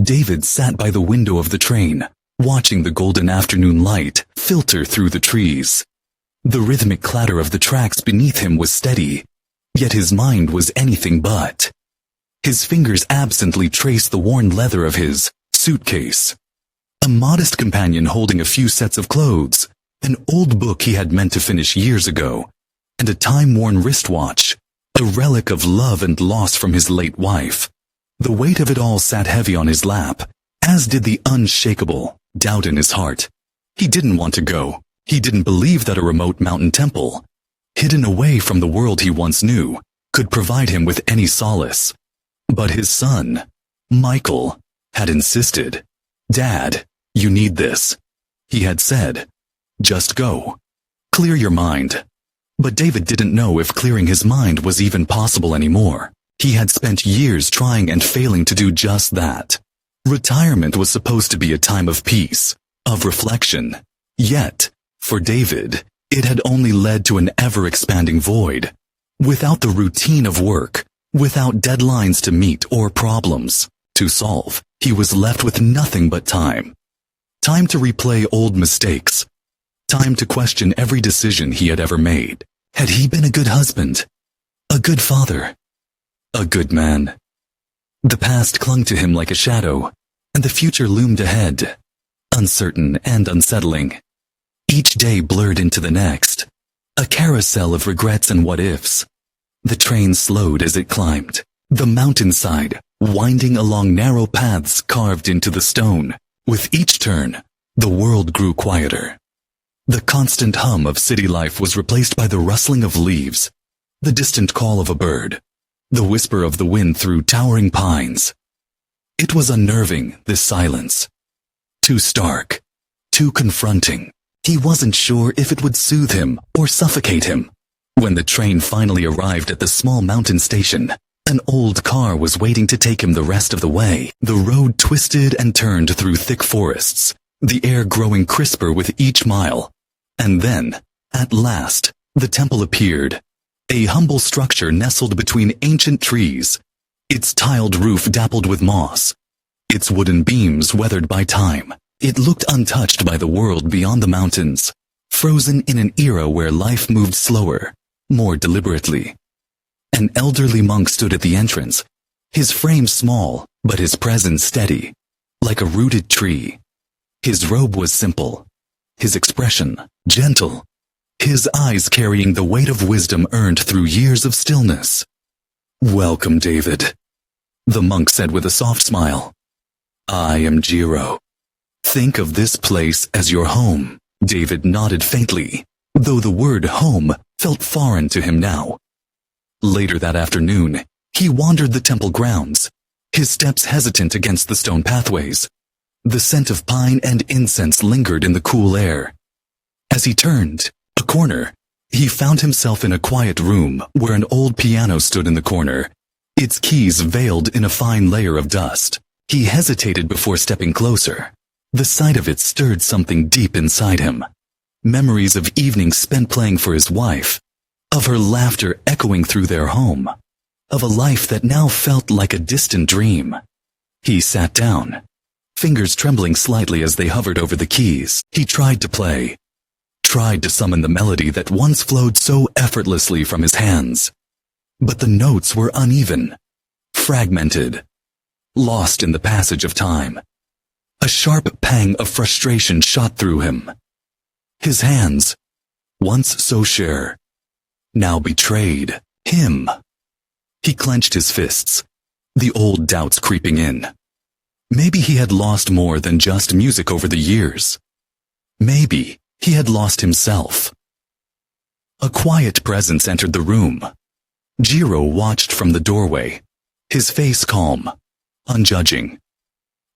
David sat by the window of the train, watching the golden afternoon light filter through the trees. The rhythmic clatter of the tracks beneath him was steady, yet his mind was anything but. His fingers absently traced the worn leather of his suitcase. A modest companion holding a few sets of clothes, an old book he had meant to finish years ago, and a time-worn wristwatch, a relic of love and loss from his late wife. The weight of it all sat heavy on his lap, as did the unshakable doubt in his heart. He didn't want to go. He didn't believe that a remote mountain temple, hidden away from the world he once knew, could provide him with any solace. But his son, Michael, had insisted. "Dad, you need this," he had said. "Just go. Clear your mind." But David didn't know if clearing his mind was even possible anymore. He had spent years trying and failing to do just that. Retirement was supposed to be a time of peace, of reflection. Yet, for David, it had only led to an ever-expanding void. Without the routine of work, without deadlines to meet or problems to solve, he was left with nothing but time. Time to replay old mistakes. Time to question every decision he had ever made. Had he been a good husband? A good father? A good man? The past clung to him like a shadow, and the future loomed ahead, uncertain and unsettling. Each day blurred into the next, a carousel of regrets and what-ifs. The train slowed as it climbed, the mountainside winding along narrow paths carved into the stone. With each turn, the world grew quieter. The constant hum of city life was replaced by the rustling of leaves, the distant call of a bird, the whisper of the wind through towering pines. It was unnerving, this silence. Too stark, too confronting. He wasn't sure if it would soothe him or suffocate him. When the train finally arrived at the small mountain station, an old car was waiting to take him the rest of the way. The road twisted and turned through thick forests, the air growing crisper with each mile. And then, at last, the temple appeared. A humble structure nestled between ancient trees, its tiled roof dappled with moss, its wooden beams weathered by time. It looked untouched by the world beyond the mountains, frozen in an era where life moved slower, more deliberately. An elderly monk stood at the entrance, his frame small, but his presence steady, like a rooted tree. His robe was simple, his expression gentle, his eyes carrying the weight of wisdom earned through years of stillness. "Welcome, David," the monk said with a soft smile. "I am Jiro. Think of this place as your home." David nodded faintly, though the word home felt foreign to him now. Later that afternoon, he wandered the temple grounds, his steps hesitant against the stone pathways. The scent of pine and incense lingered in the cool air. As he turned a corner, he found himself in a quiet room where an old piano stood in the corner, its keys veiled in a fine layer of dust. He hesitated before stepping closer. The sight of it stirred something deep inside him. Memories of evenings spent playing for his wife, of her laughter echoing through their home, of a life that now felt like a distant dream. He sat down, fingers trembling slightly as they hovered over the keys. He tried to play, tried to summon the melody that once flowed so effortlessly from his hands. But the notes were uneven, fragmented, lost in the passage of time. A sharp pang of frustration shot through him. His hands, once so sure, now betrayed him. He clenched his fists, the old doubts creeping in. Maybe he had lost more than just music over the years. Maybe he had lost himself. A quiet presence entered the room. Jiro watched from the doorway, his face calm, unjudging.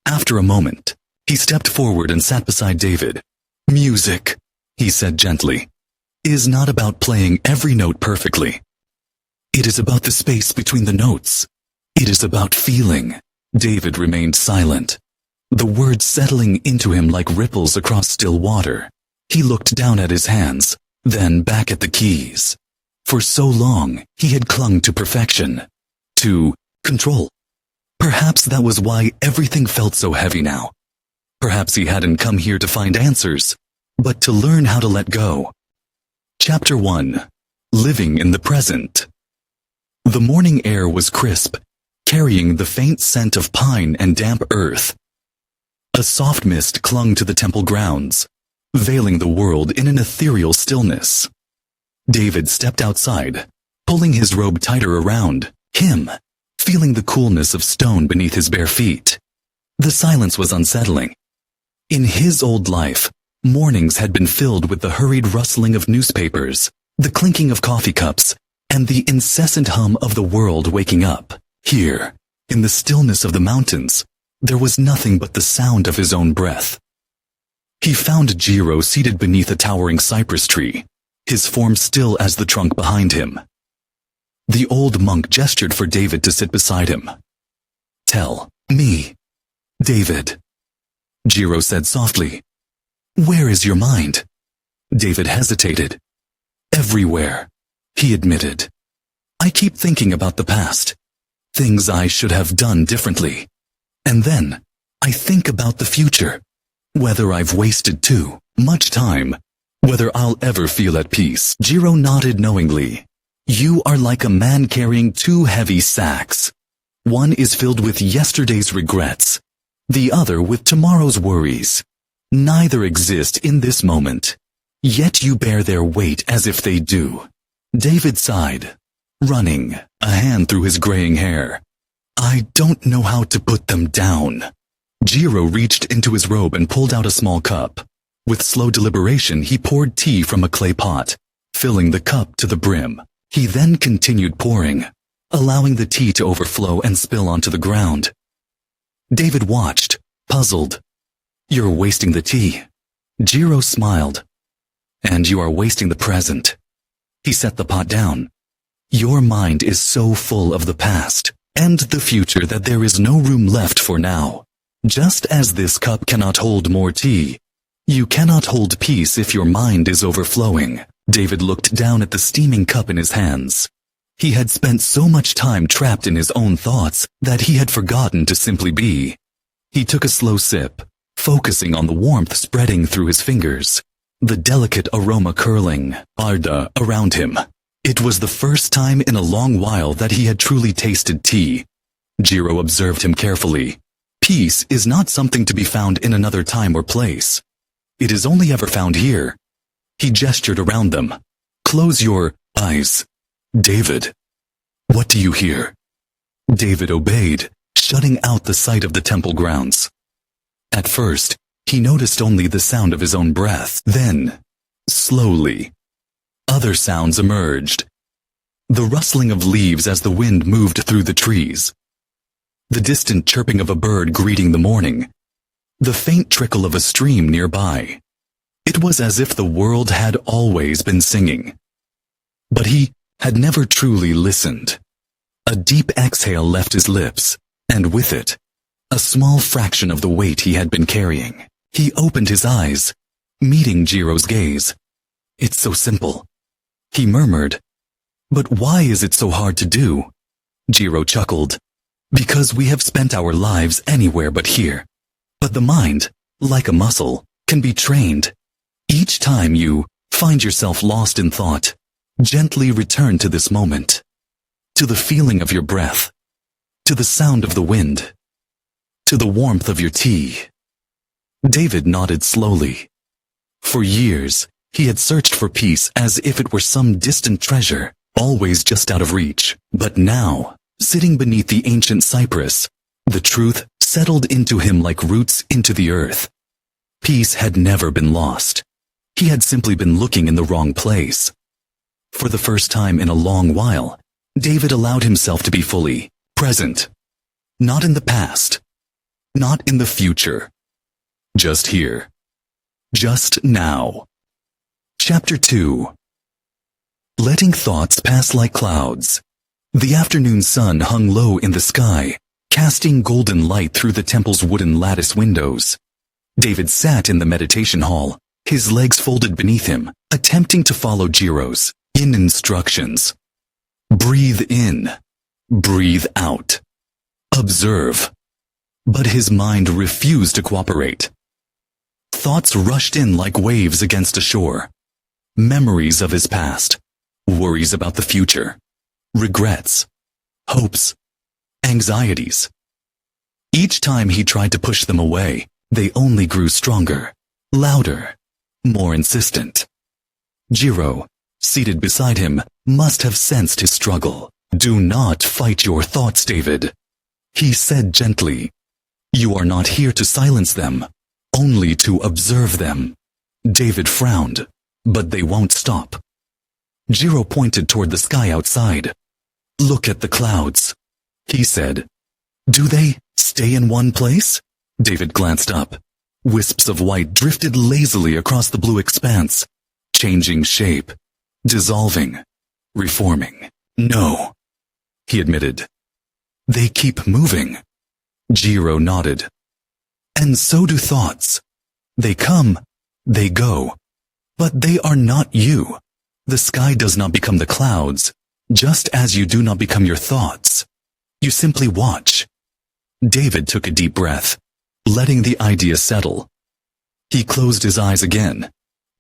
After a moment, he stepped forward and sat beside David. "Music," he said gently, "is not about playing every note perfectly. It is about the space between the notes. It is about feeling." David remained silent, the words settling into him like ripples across still water. He looked down at his hands, then back at the keys. For so long, he had clung to perfection, to control. Perhaps that was why everything felt so heavy now. Perhaps he hadn't come here to find answers, but to learn how to let go. Chapter 1. Living in the Present. The morning air was crisp, carrying the faint scent of pine and damp earth. A soft mist clung to the temple grounds, veiling the world in an ethereal stillness. David stepped outside, pulling his robe tighter around him, feeling the coolness of stone beneath his bare feet. The silence was unsettling. In his old life, mornings had been filled with the hurried rustling of newspapers, the clinking of coffee cups, and the incessant hum of the world waking up. Here, in the stillness of the mountains, there was nothing but the sound of his own breath. He found Jiro seated beneath a towering cypress tree, his form still as the trunk behind him. The old monk gestured for David to sit beside him. "Tell me, David," Jiro said softly. "Where is your mind?" David hesitated. "Everywhere," he admitted. "I keep thinking about the past, things I should have done differently. And then, I think about the future, whether I've wasted too much time, whether I'll ever feel at peace." Jiro nodded knowingly. "You are like a man carrying two heavy sacks. One is filled with yesterday's regrets, the other with tomorrow's worries. Neither exist in this moment, yet you bear their weight as if they do." David sighed, running a hand through his graying hair. "I don't know how to put them down." Jiro reached into his robe and pulled out a small cup. With slow deliberation, he poured tea from a clay pot, filling the cup to the brim. He then continued pouring, allowing the tea to overflow and spill onto the ground. David watched, puzzled. "You're wasting the tea." Jiro smiled. "And you are wasting the present." He set the pot down. "Your mind is so full of the past and the future that there is no room left for now. Just as this cup cannot hold more tea, you cannot hold peace if your mind is overflowing." David looked down at the steaming cup in his hands. He had spent so much time trapped in his own thoughts that he had forgotten to simply be. He took a slow sip, focusing on the warmth spreading through his fingers, the delicate aroma curling arda around him. It was the first time in a long while that he had truly tasted tea. Jiro observed him carefully. Peace is not something to be found in another time or place. It is only ever found here. He gestured around them. "Close your eyes, David." "What do you hear?" David obeyed, shutting out the sight of the temple grounds. At first, he noticed only the sound of his own breath. Then, slowly, other sounds emerged. The rustling of leaves as the wind moved through the trees. The distant chirping of a bird greeting the morning. The faint trickle of a stream nearby. It was as if the world had always been singing. But he had never truly listened. A deep exhale left his lips, and with it, a small fraction of the weight he had been carrying. He opened his eyes, meeting Jiro's gaze. "It's so simple," he murmured. "But why is it so hard to do?" Jiro chuckled. "Because we have spent our lives anywhere but here. But the mind, like a muscle, can be trained. Each time you find yourself lost in thought, gently return to this moment, to the feeling of your breath, to the sound of the wind, to the warmth of your tea." David nodded slowly. For years, he had searched for peace as if it were some distant treasure, always just out of reach. But now, sitting beneath the ancient cypress, the truth settled into him like roots into the earth. Peace had never been lost. He had simply been looking in the wrong place. For the first time in a long while, David allowed himself to be fully present. Not in the past. Not in the future. Just here. Just now. Chapter 2. Letting thoughts pass like clouds. The afternoon sun hung low in the sky, casting golden light through the temple's wooden lattice windows. David sat in the meditation hall, his legs folded beneath him, attempting to follow Jiro's instructions. Breathe in. Breathe out. Observe. But his mind refused to cooperate. Thoughts rushed in like waves against a shore. Memories of his past, worries about the future, regrets, hopes, anxieties. Each time he tried to push them away, they only grew stronger, louder, more insistent. Jiro, seated beside him, must have sensed his struggle. Do not fight your thoughts, David. He said gently. You are not here to silence them, only to observe them. David frowned, but they won't stop. Jiro pointed toward the sky outside. Look at the clouds, he said. Do they stay in one place? David glanced up. Wisps of white drifted lazily across the blue expanse, changing shape, dissolving, reforming. No, he admitted. They keep moving. Jiro nodded. And so do thoughts. They come, they go. But they are not you. The sky does not become the clouds, just as you do not become your thoughts. You simply watch. David took a deep breath, letting the idea settle. He closed his eyes again.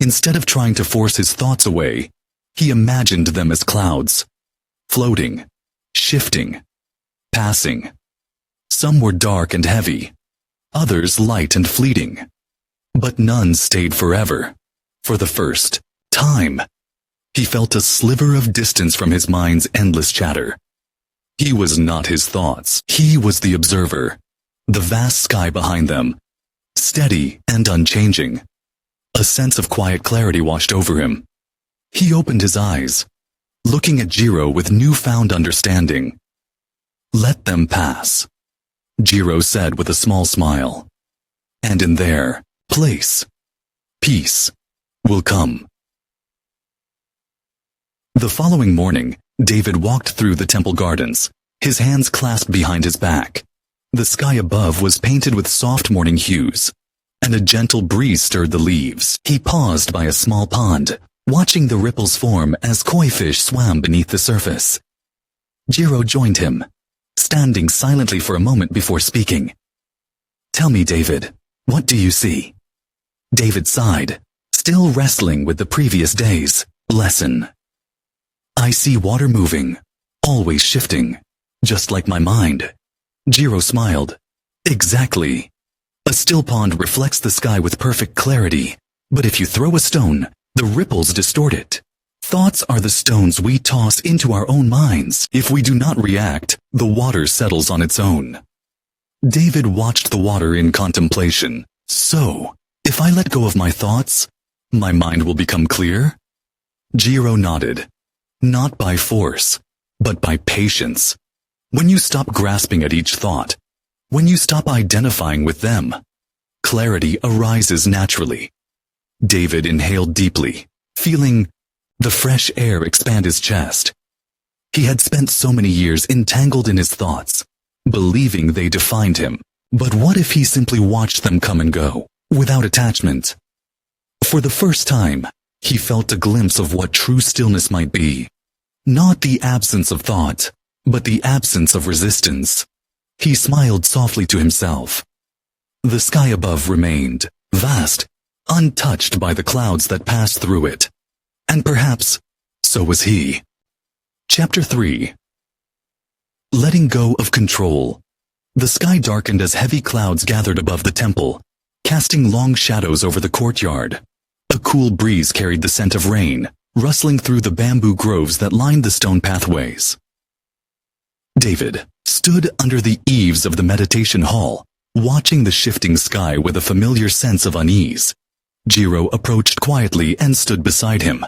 Instead of trying to force his thoughts away, he imagined them as clouds, floating, shifting, passing. Some were dark and heavy, others light and fleeting. But none stayed forever. For the first time, he felt a sliver of distance from his mind's endless chatter. He was not his thoughts. He was the observer, the vast sky behind them, steady and unchanging. A sense of quiet clarity washed over him. He opened his eyes, looking at Jiro with newfound understanding. Let them pass, Jiro said with a small smile. And in their place, peace will come. The following morning, David walked through the temple gardens, his hands clasped behind his back. The sky above was painted with soft morning hues, and a gentle breeze stirred the leaves. He paused by a small pond, watching the ripples form as koi fish swam beneath the surface. Jiro joined him, standing silently for a moment before speaking. Tell me, David, what do you see? David sighed, still wrestling with the previous day's lesson. I see water moving, always shifting, just like my mind. Jiro smiled. Exactly. A still pond reflects the sky with perfect clarity, but if you throw a stone, the ripples distort it. Thoughts are the stones we toss into our own minds. If we do not react, the water settles on its own. David watched the water in contemplation. So, if I let go of my thoughts, my mind will become clear? Jiro nodded. Not by force, but by patience. When you stop grasping at each thought, when you stop identifying with them, clarity arises naturally. David inhaled deeply, feeling the fresh air expand his chest. He had spent so many years entangled in his thoughts, believing they defined him. But what if he simply watched them come and go, without attachment? For the first time, he felt a glimpse of what true stillness might be. Not the absence of thought, but the absence of resistance. He smiled softly to himself. The sky above remained vast, untouched by the clouds that passed through it. And perhaps, so was he. Chapter 3. Letting go of control. The sky darkened as heavy clouds gathered above the temple, casting long shadows over the courtyard. A cool breeze carried the scent of rain, rustling through the bamboo groves that lined the stone pathways. David stood under the eaves of the meditation hall, watching the shifting sky with a familiar sense of unease. Jiro approached quietly and stood beside him.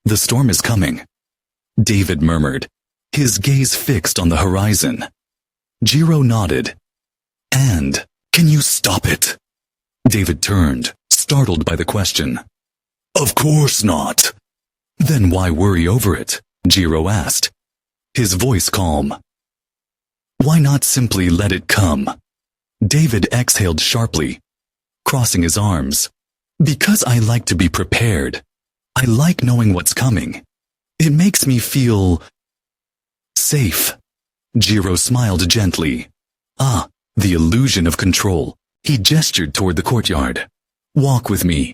The storm is coming, David murmured, his gaze fixed on the horizon. Jiro nodded. And, can you stop it? David turned, startled by the question. Of course not. Then why worry over it? Jiro asked, his voice calm. Why not simply let it come? David exhaled sharply, crossing his arms. Because I like to be prepared. I like knowing what's coming. It makes me feel safe. Jiro smiled gently. Ah, the illusion of control. He gestured toward the courtyard. Walk with me.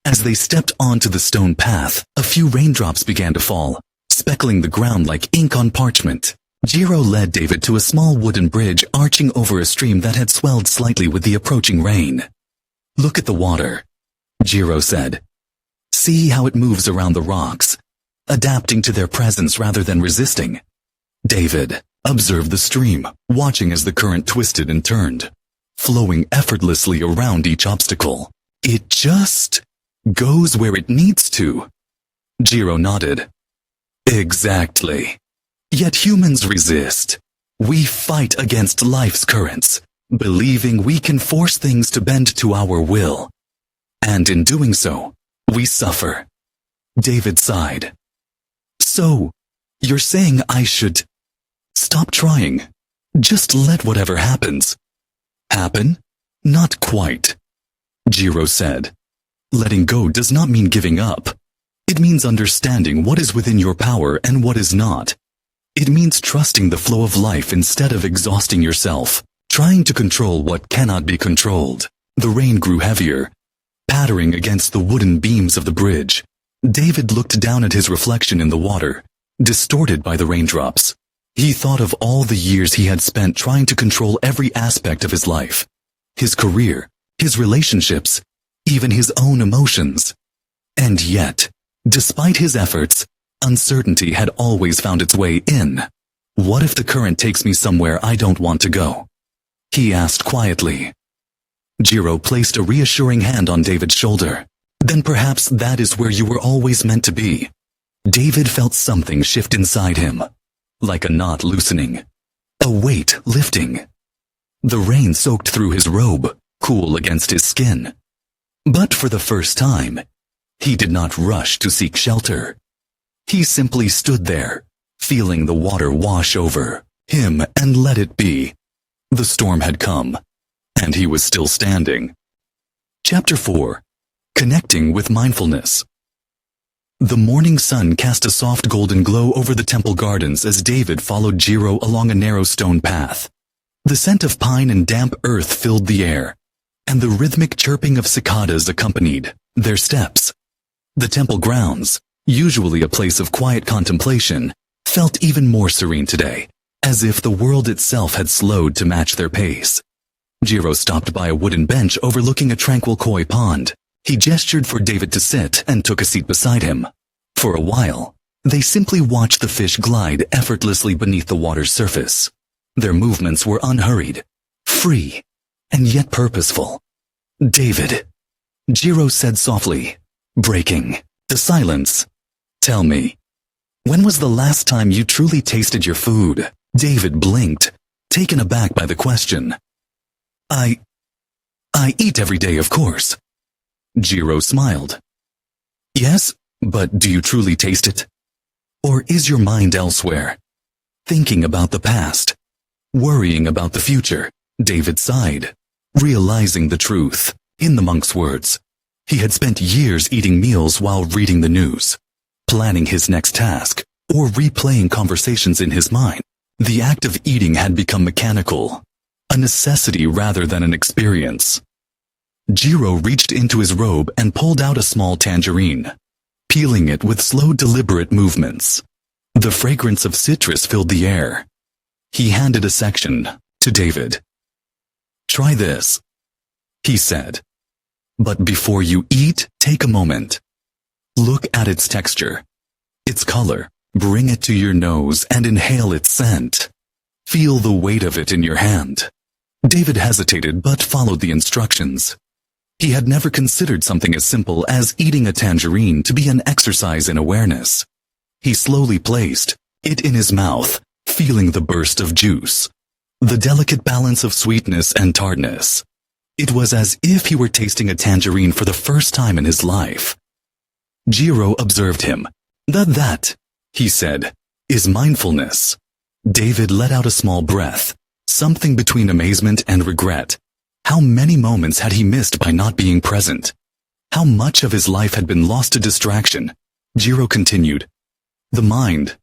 As they stepped onto the stone path, a few raindrops began to fall, speckling the ground like ink on parchment. Jiro led David to a small wooden bridge arching over a stream that had swelled slightly with the approaching rain. Look at the water, Jiro said. See how it moves around the rocks, adapting to their presence rather than resisting. David observed the stream, watching as the current twisted and turned, flowing effortlessly around each obstacle. It just goes where it needs to. Jiro nodded. Exactly. Yet humans resist. We fight against life's currents, believing we can force things to bend to our will. And in doing so, we suffer. David sighed. So, you're saying I should stop trying? Just let whatever happens. Happen? Not quite. Jiro said. Letting go does not mean giving up. It means understanding what is within your power and what is not. It means trusting the flow of life instead of exhausting yourself, trying to control what cannot be controlled. The rain grew heavier, pattering against the wooden beams of the bridge. David looked down at his reflection in the water, distorted by the raindrops. He thought of all the years he had spent trying to control every aspect of his life. His career, his relationships, even his own emotions. And yet, despite his efforts, uncertainty had always found its way in. What if the current takes me somewhere I don't want to go? He asked quietly. Jiro placed a reassuring hand on David's shoulder. Then perhaps that is where you were always meant to be. David felt something shift inside him, like a knot loosening, a weight lifting. The rain soaked through his robe, cool against his skin. But for the first time, he did not rush to seek shelter. He simply stood there, feeling the water wash over him and let it be. The storm had come, and he was still standing. Chapter 4. Connecting with Mindfulness. The morning sun cast a soft golden glow over the temple gardens as David followed Jiro along a narrow stone path. The scent of pine and damp earth filled the air, and the rhythmic chirping of cicadas accompanied their steps. The temple grounds, usually a place of quiet contemplation, felt even more serene today, as if the world itself had slowed to match their pace. Jiro stopped by a wooden bench overlooking a tranquil koi pond. He gestured for David to sit and took a seat beside him. For a while, they simply watched the fish glide effortlessly beneath the water's surface. Their movements were unhurried, free, and yet purposeful. David, Jiro said softly, breaking the silence. Tell me, when was the last time you truly tasted your food? David blinked, taken aback by the question. I eat every day, of course. Jiro smiled. Yes, but do you truly taste it? Or is your mind elsewhere? Thinking about the past, worrying about the future? David sighed, realizing the truth. In the monk's words, he had spent years eating meals while reading the news, planning his next task, or replaying conversations in his mind. The act of eating had become mechanical, a necessity rather than an experience. Jiro reached into his robe and pulled out a small tangerine, peeling it with slow, deliberate movements. The fragrance of citrus filled the air. He handed a section to David. Try this, he said. But before you eat, take a moment. Look at its texture, its color. Bring it to your nose and inhale its scent. Feel the weight of it in your hand. David hesitated but followed the instructions. He had never considered something as simple as eating a tangerine to be an exercise in awareness. He slowly placed it in his mouth, feeling the burst of juice, the delicate balance of sweetness and tartness. It was as if he were tasting a tangerine for the first time in his life. Jiro observed him. That, he said, is mindfulness. David let out a small breath, something between amazement and regret. How many moments had he missed by not being present? How much of his life had been lost to distraction? Jiro continued. The mind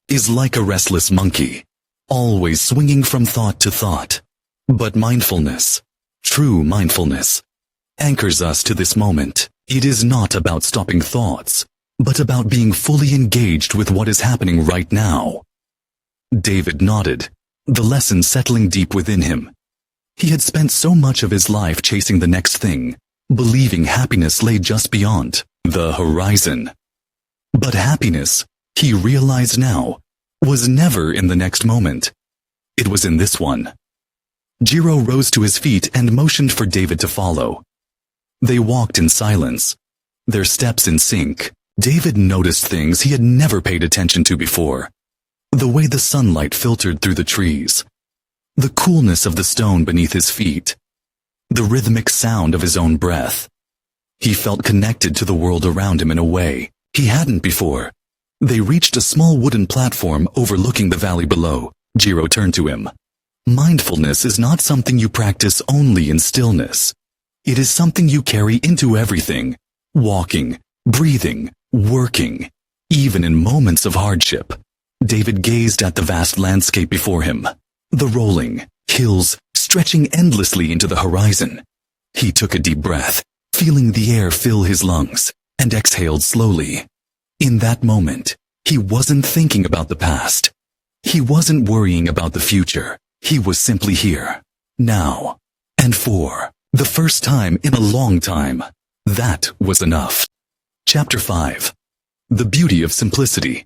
is like a restless monkey, always swinging from thought to thought. But mindfulness, true mindfulness, anchors us to this moment. It is not about stopping thoughts, but about being fully engaged with what is happening right now. David nodded, the lesson settling deep within him. He had spent so much of his life chasing the next thing, believing happiness lay just beyond the horizon. But happiness, he realized now, was never in the next moment. It was in this one. Jiro rose to his feet and motioned for David to follow. They walked in silence, their steps in sync. David noticed things he had never paid attention to before. The way the sunlight filtered through the trees, the coolness of the stone beneath his feet, the rhythmic sound of his own breath. He felt connected to the world around him in a way he hadn't before. They reached a small wooden platform overlooking the valley below. Jiro turned to him. Mindfulness is not something you practice only in stillness. It is something you carry into everything, walking, breathing, working, even in moments of hardship. David gazed at the vast landscape before him, the rolling hills stretching endlessly into the horizon. He took a deep breath, feeling the air fill his lungs, and exhaled slowly. In that moment, he wasn't thinking about the past. He wasn't worrying about the future. He was simply here, now, and for the first time in a long time. That was enough. Chapter 5. The Beauty of Simplicity.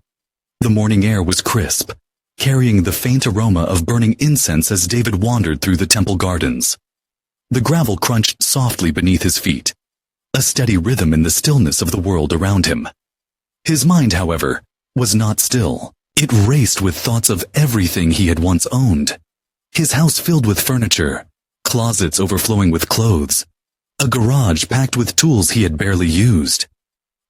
The morning air was crisp, carrying the faint aroma of burning incense as David wandered through the temple gardens. The gravel crunched softly beneath his feet, a steady rhythm in the stillness of the world around him. His mind, however, was not still. It raced with thoughts of everything he had once owned. His house filled with furniture, closets overflowing with clothes, a garage packed with tools he had barely used.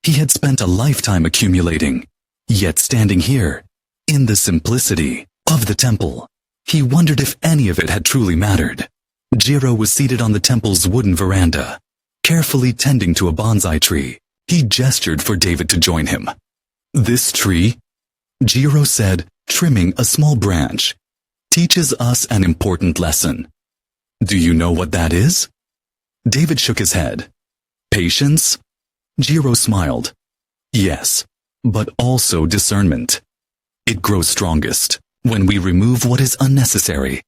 He had spent a lifetime accumulating, yet standing here, in the simplicity of the temple, he wondered if any of it had truly mattered. Jiro was seated on the temple's wooden veranda, carefully tending to a bonsai tree. He gestured for David to join him. "This tree," Jiro said, trimming a small branch, "teaches us an important lesson." "Do you know what that is?" David shook his head. "Patience?" Jiro smiled. "Yes, but also discernment. It grows strongest when we remove what is unnecessary.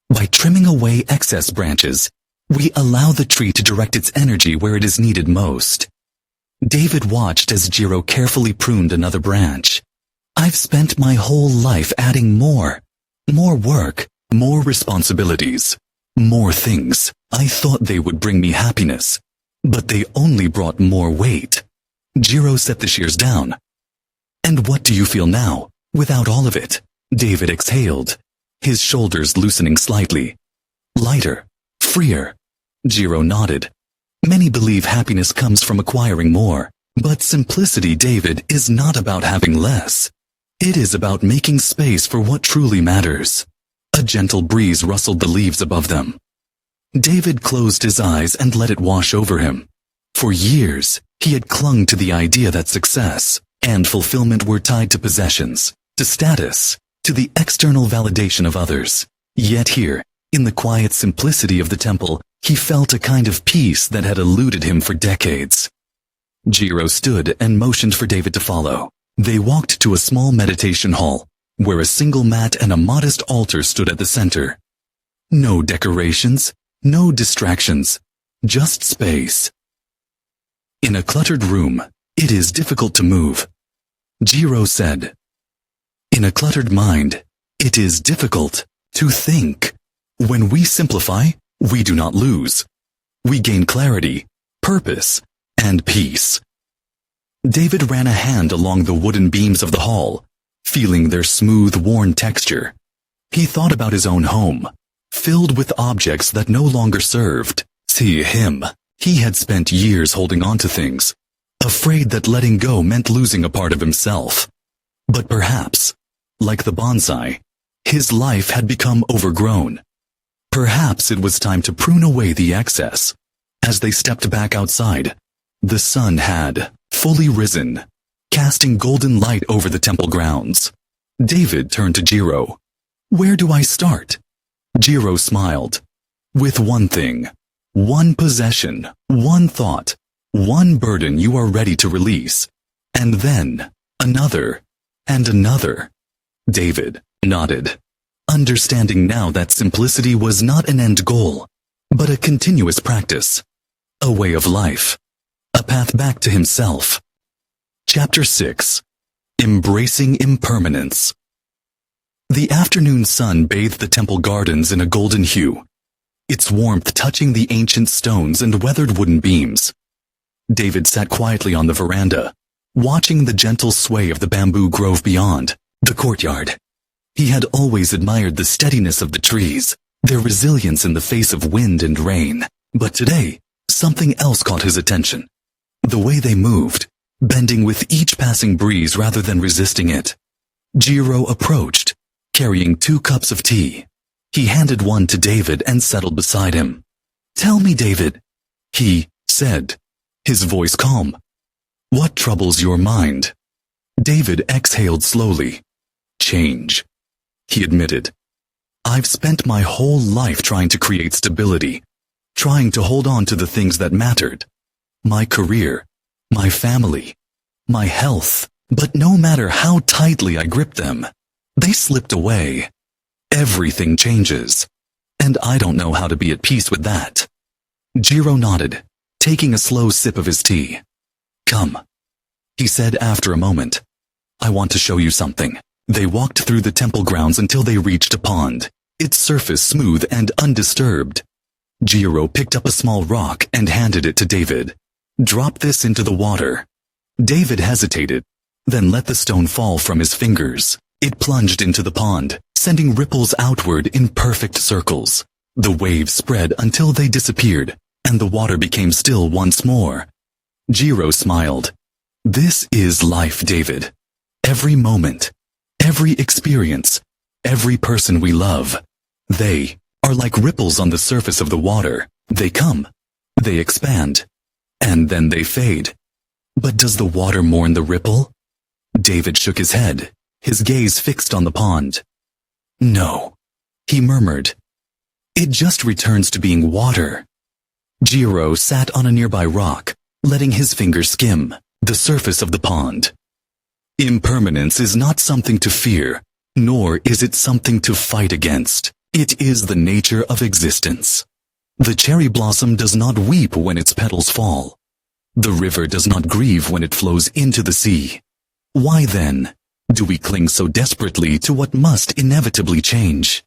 By trimming away excess branches, we allow the tree to direct its energy where it is needed most." David watched as Jiro carefully pruned another branch. "I've spent my whole life adding more work, more responsibilities, more things. I thought they would bring me happiness, but they only brought more weight." Jiro set the shears down. "And what do you feel now, without all of it?" David exhaled, his shoulders loosening slightly. "Lighter, freer." Jiro nodded. "Many believe happiness comes from acquiring more, but simplicity, David, is not about having less. It is about making space for what truly matters." A gentle breeze rustled the leaves above them. David closed his eyes and let it wash over him. For years, he had clung to the idea that success and fulfillment were tied to possessions, to status, to the external validation of others. Yet here, in the quiet simplicity of the temple, he felt a kind of peace that had eluded him for decades. Jiro stood and motioned for David to follow. They walked to a small meditation hall, where a single mat and a modest altar stood at the center. No decorations, no distractions, just space. In a cluttered room, it is difficult to move, Jiro said. In a cluttered mind, it is difficult to think. When we simplify, we do not lose. We gain clarity, purpose, and peace. David ran a hand along the wooden beams of the hall, feeling their smooth, worn texture. He thought about his own home, filled with objects that no longer served. See him. He had spent years holding on to things, afraid that letting go meant losing a part of himself. But perhaps, like the bonsai, his life had become overgrown. Perhaps it was time to prune away the excess. As they stepped back outside, the sun had fully risen, casting golden light over the temple grounds. David turned to Jiro. "Where do I start?" Jiro smiled. With one thing, one possession, one thought, one burden you are ready to release. And then, another, and another. David nodded, understanding now that simplicity was not an end goal, but a continuous practice, a way of life, a path back to himself. Chapter 6. Embracing Impermanence. The afternoon sun bathed the temple gardens in a golden hue, its warmth touching the ancient stones and weathered wooden beams. David sat quietly on the veranda, watching the gentle sway of the bamboo grove beyond, the courtyard. He had always admired the steadiness of the trees, their resilience in the face of wind and rain, but today, something else caught his attention. The way they moved, bending with each passing breeze rather than resisting it. Jiro approached, carrying 2 cups of tea. He handed one to David and settled beside him. "Tell me, David," he said, his voice calm. "What troubles your mind?" David exhaled slowly. "Change," he admitted. "I've spent my whole life trying to create stability, trying to hold on to the things that mattered. My career, my family, my health, but no matter how tightly I gripped them, they slipped away. Everything changes, and I don't know how to be at peace with that." Jiro nodded, taking a slow sip of his tea. "Come," he said after a moment. "I want to show you something." They walked through the temple grounds until they reached a pond, its surface smooth and undisturbed. Jiro picked up a small rock and handed it to David. "Drop this into the water." David hesitated, then let the stone fall from his fingers. It plunged into the pond, sending ripples outward in perfect circles. The waves spread until they disappeared, and the water became still once more. Jiro smiled. "This is life, David. Every moment, every experience, every person we love, they are like ripples on the surface of the water. They come, they expand, and then they fade. But does the water mourn the ripple?" David shook his head, his gaze fixed on the pond. "No," he murmured. "It just returns to being water." Jiro sat on a nearby rock, letting his fingers skim the surface of the pond. Impermanence is not something to fear, nor is it something to fight against. It is the nature of existence. The cherry blossom does not weep when its petals fall. The river does not grieve when it flows into the sea. Why then do we cling so desperately to what must inevitably change?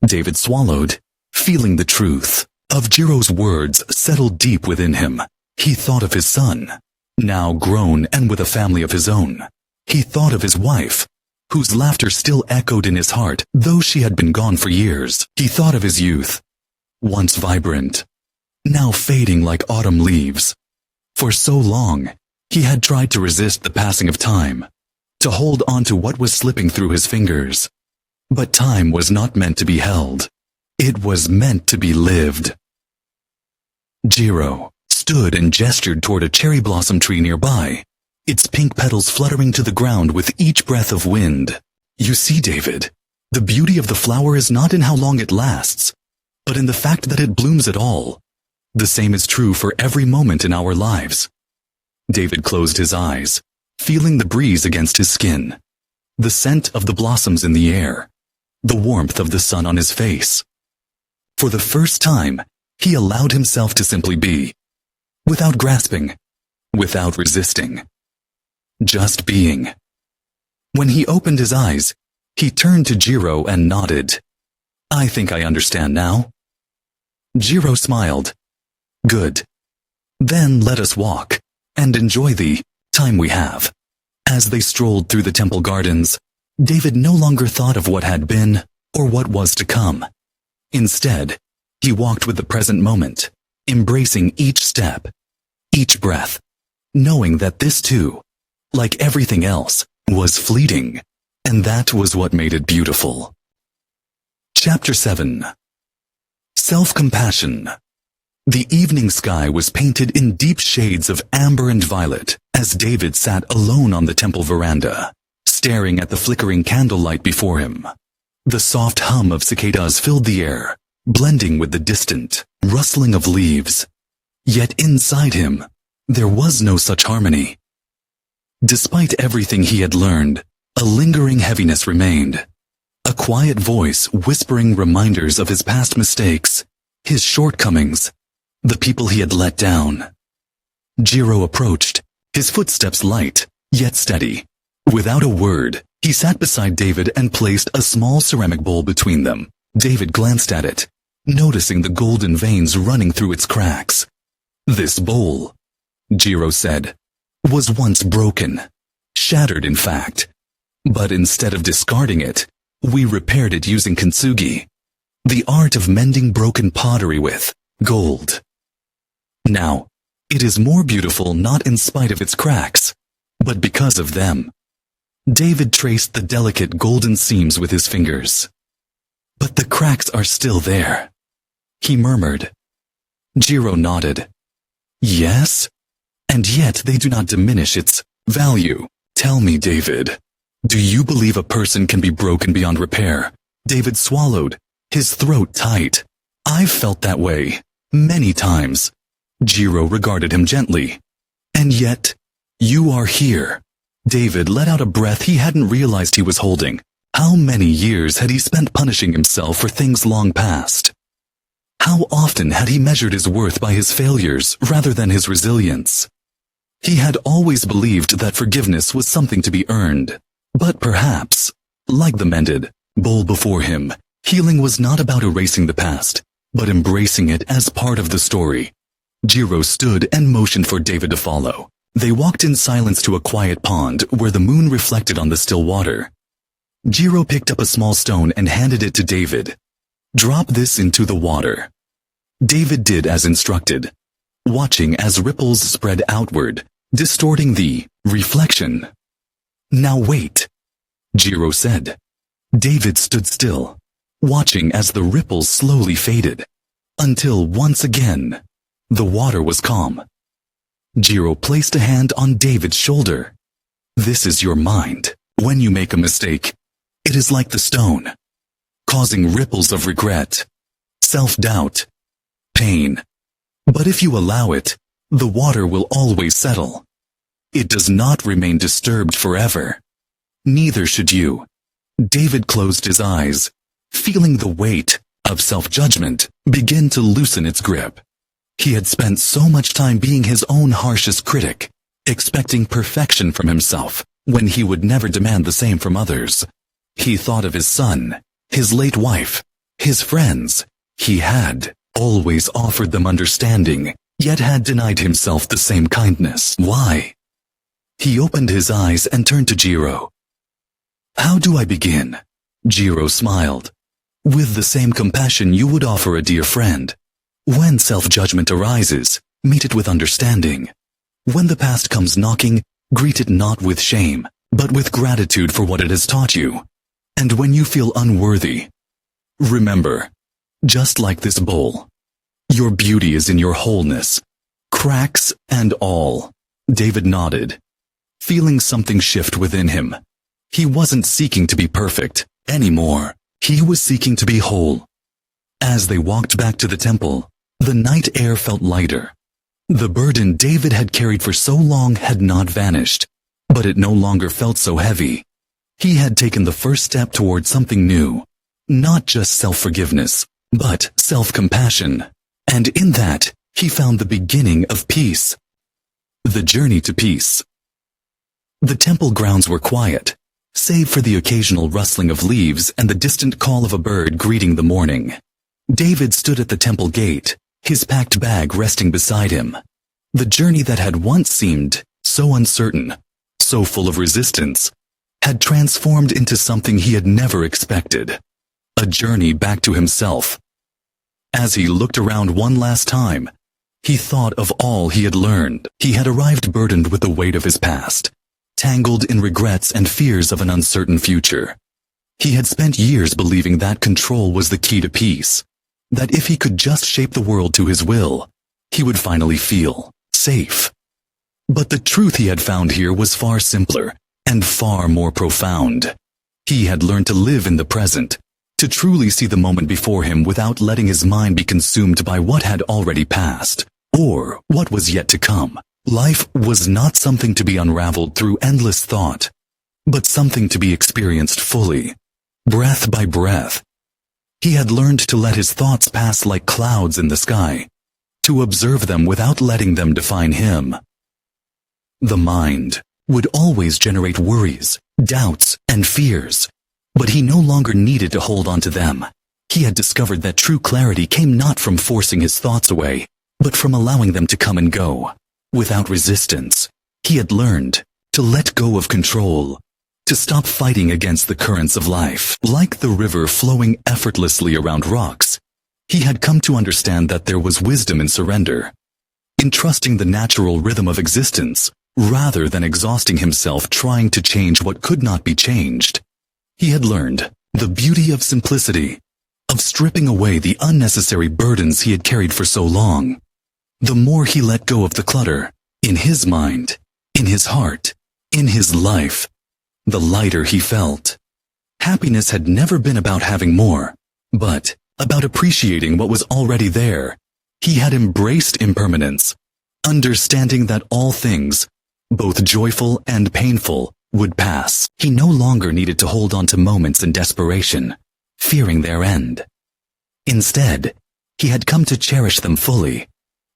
David swallowed, feeling the truth of Jiro's words settle deep within him. He thought of his son, now grown and with a family of his own. He thought of his wife, whose laughter still echoed in his heart, though she had been gone for years. He thought of his youth, once vibrant, now fading like autumn leaves. For so long, he had tried to resist the passing of time, to hold on to what was slipping through his fingers. But time was not meant to be held. It was meant to be lived. Jiro stood and gestured toward a cherry blossom tree nearby, its pink petals fluttering to the ground with each breath of wind. "You see, David, the beauty of the flower is not in how long it lasts, but in the fact that it blooms at all. The same is true for every moment in our lives." David closed his eyes, feeling the breeze against his skin, the scent of the blossoms in the air, the warmth of the sun on his face. For the first time, he allowed himself to simply be, without grasping, without resisting, just being. When he opened his eyes, he turned to Jiro and nodded. "I think I understand now." Jiro smiled. "Good. Then let us walk and enjoy the time we have." As they strolled through the temple gardens, David no longer thought of what had been or what was to come. Instead, he walked with the present moment, embracing each step, each breath, knowing that this too, like everything else, was fleeting, and that was what made it beautiful. Chapter 7. Self-compassion. The evening sky was painted in deep shades of amber and violet as David sat alone on the temple veranda, staring at the flickering candlelight before him. The soft hum of cicadas filled the air, blending with the distant rustling of leaves. Yet inside him, there was no such harmony. Despite everything he had learned, a lingering heaviness remained. A quiet voice whispering reminders of his past mistakes, his shortcomings, the people he had let down. Jiro approached, his footsteps light, yet steady. Without a word, he sat beside David and placed a small ceramic bowl between them. David glanced at it, noticing the golden veins running through its cracks. This bowl, Jiro said, was once broken, shattered in fact. But instead of discarding it, we repaired it using kintsugi, the art of mending broken pottery with gold. Now, it is more beautiful not in spite of its cracks, but because of them. David traced the delicate golden seams with his fingers. But the cracks are still there, he murmured. Jiro nodded. Yes? And yet they do not diminish its value. Tell me, David, do you believe a person can be broken beyond repair? David swallowed, his throat tight. I've felt that way, many times. Jiro regarded him gently. And yet, you are here. David let out a breath he hadn't realized he was holding. How many years had he spent punishing himself for things long past? How often had he measured his worth by his failures rather than his resilience? He had always believed that forgiveness was something to be earned. But perhaps, like the mended bowl before him, healing was not about erasing the past, but embracing it as part of the story. Jiro stood and motioned for David to follow. They walked in silence to a quiet pond where the moon reflected on the still water. Jiro picked up a small stone and handed it to David. Drop this into the water. David did as instructed, watching as ripples spread outward, distorting the reflection. Now wait, Jiro said. David stood still, watching as the ripples slowly faded, until once again, the water was calm. Jiro placed a hand on David's shoulder. This is your mind. When you make a mistake, it is like the stone, causing ripples of regret, self-doubt, pain. But if you allow it, the water will always settle. It does not remain disturbed forever. Neither should you. David closed his eyes, feeling the weight of self-judgment begin to loosen its grip. He had spent so much time being his own harshest critic, expecting perfection from himself when he would never demand the same from others. He thought of his son, his late wife, his friends. He had always offered them understanding, yet had denied himself the same kindness. Why? He opened his eyes and turned to Jiro. How do I begin? Jiro smiled. With the same compassion you would offer a dear friend. When self-judgment arises, meet it with understanding. When the past comes knocking, greet it not with shame, but with gratitude for what it has taught you. And when you feel unworthy, remember, just like this bowl, your beauty is in your wholeness, cracks and all. David nodded, feeling something shift within him. He wasn't seeking to be perfect anymore. He was seeking to be whole. As they walked back to the temple, the night air felt lighter. The burden David had carried for so long had not vanished, but it no longer felt so heavy. He had taken the first step toward something new, not just self-forgiveness, but self-compassion. And in that, he found the beginning of peace. The journey to peace. The temple grounds were quiet, save for the occasional rustling of leaves and the distant call of a bird greeting the morning. David stood at the temple gate, his packed bag resting beside him. The journey that had once seemed so uncertain, so full of resistance, had transformed into something he had never expected. A journey back to himself. As he looked around one last time, he thought of all he had learned. He had arrived burdened with the weight of his past, tangled in regrets and fears of an uncertain future. He had spent years believing that control was the key to peace, that if he could just shape the world to his will, he would finally feel safe. But the truth he had found here was far simpler and far more profound. He had learned to live in the present, to truly see the moment before him without letting his mind be consumed by what had already passed, or what was yet to come. Life was not something to be unraveled through endless thought, but something to be experienced fully, breath by breath. He had learned to let his thoughts pass like clouds in the sky, to observe them without letting them define him. The mind would always generate worries, doubts, and fears, but he no longer needed to hold on to them. He had discovered that true clarity came not from forcing his thoughts away, but from allowing them to come and go, without resistance. He had learned to let go of control, to stop fighting against the currents of life. Like the river flowing effortlessly around rocks, he had come to understand that there was wisdom in surrender, in trusting the natural rhythm of existence, rather than exhausting himself trying to change what could not be changed. He had learned the beauty of simplicity, of stripping away the unnecessary burdens he had carried for so long. The more he let go of the clutter, in his mind, in his heart, in his life, the lighter he felt. Happiness had never been about having more, but about appreciating what was already there. He had embraced impermanence, understanding that all things, both joyful and painful, would pass. He no longer needed to hold on to moments in desperation, fearing their end. Instead, he had come to cherish them fully,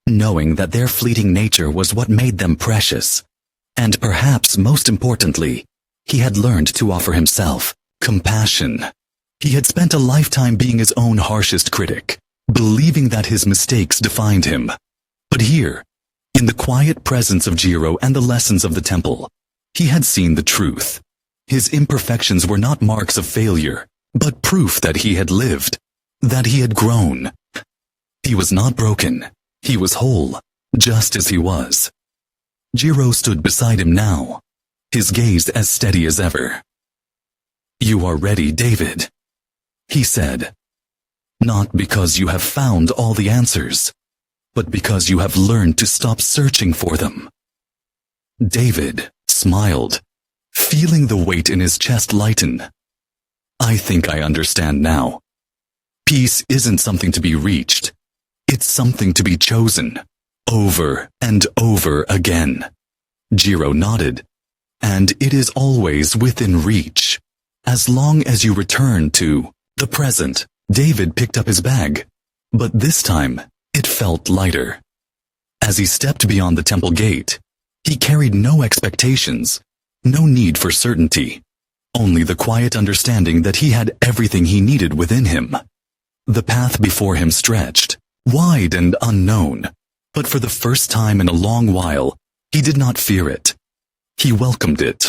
knowing that their fleeting nature was what made them precious. And perhaps most importantly, he had learned to offer himself compassion. He had spent a lifetime being his own harshest critic, believing that his mistakes defined him. But here, in the quiet presence of Jiro and the lessons of the temple, he had seen the truth. His imperfections were not marks of failure, but proof that he had lived, that he had grown. He was not broken. He was whole, just as he was. Jiro stood beside him now, his gaze as steady as ever. "You are ready, David," he said. "Not because you have found all the answers, but because you have learned to stop searching for them." David smiled, feeling the weight in his chest lighten. "I think I understand now. Peace isn't something to be reached. It's something to be chosen, over and over again." Jiro nodded. "And it is always within reach, as long as you return to the present." David picked up his bag, but this time it felt lighter. As he stepped beyond the temple gate, he carried no expectations, no need for certainty, only the quiet understanding that he had everything he needed within him. The path before him stretched, wide and unknown, but for the first time in a long while, he did not fear it. He welcomed it.